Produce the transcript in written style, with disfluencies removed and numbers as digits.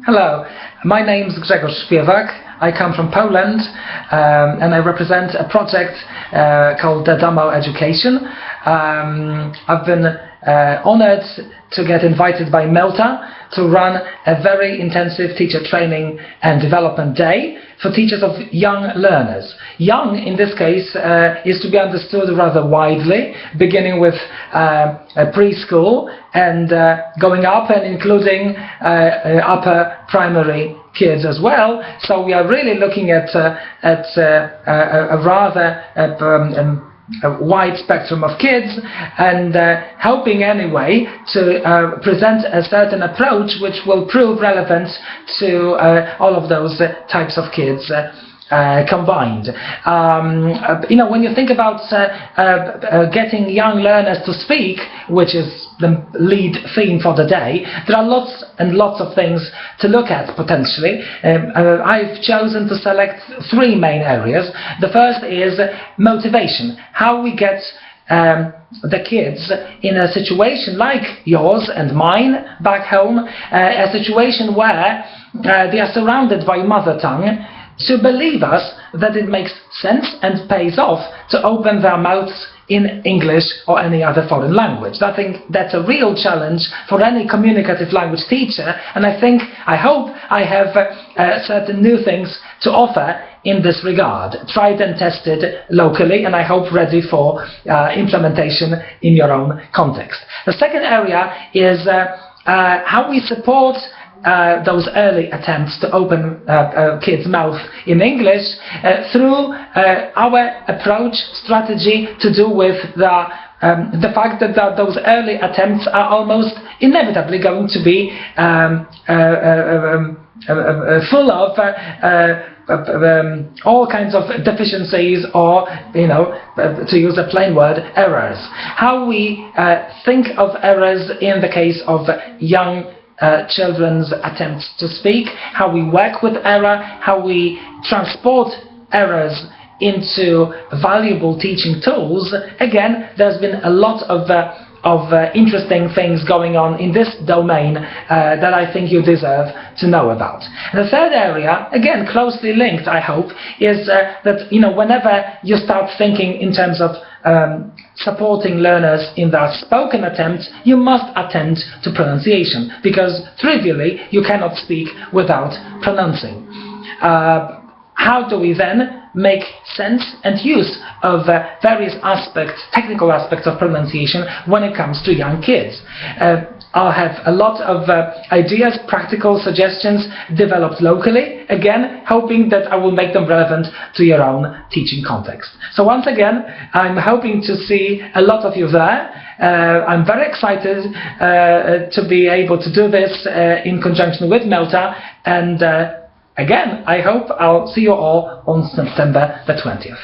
Hello, my name is Grzegorz Spiewak. I come from Poland and I represent a project called deDOMO Education. I've been honored to get invited by MELTA to run a very intensive teacher training and development day for teachers of young learners. Young, in this case, is to be understood rather widely, beginning with preschool and going up and including upper primary kids as well. So we are really looking at a rather a wide spectrum of kids and helping anyway to present a certain approach which will prove relevant to all of those types of kids combined. When you think about getting young learners to speak, which is the lead theme for the day, there are lots and lots of things to look at potentially. I've chosen to select three main areas. The first is motivation. How we get the kids in a situation like yours and mine back home, a situation where they are surrounded by mother tongue, to believe us that it makes sense and pays off to open their mouths in English or any other foreign language. I think that's a real challenge for any communicative language teacher, and I hope I have certain new things to offer in this regard, tried and tested locally, and I hope ready for implementation in your own context. The second area is how we support those early attempts to open kids' mouth in English through our approach, strategy to do with the fact that those early attempts are almost inevitably going to be full of all kinds of deficiencies or, to use a plain word, errors. How we think of errors in the case of young children's attempts to speak, how we work with error, how we transport errors into valuable teaching tools. Again, there's been a lot of interesting things going on in this domain that I think you deserve to know about. And the third area, again closely linked, I hope, is that whenever you start thinking in terms of supporting learners in their spoken attempts, you must attend to pronunciation, because trivially you cannot speak without pronouncing. How do we then make sense and use of various aspects, technical aspects of pronunciation when it comes to young kids? I'll have a lot of ideas, practical suggestions developed locally, again hoping that I will make them relevant to your own teaching context. So once again, I'm hoping to see a lot of you there. I'm very excited to be able to do this in conjunction with MELTA, and again, I hope I'll see you all on September the 20th.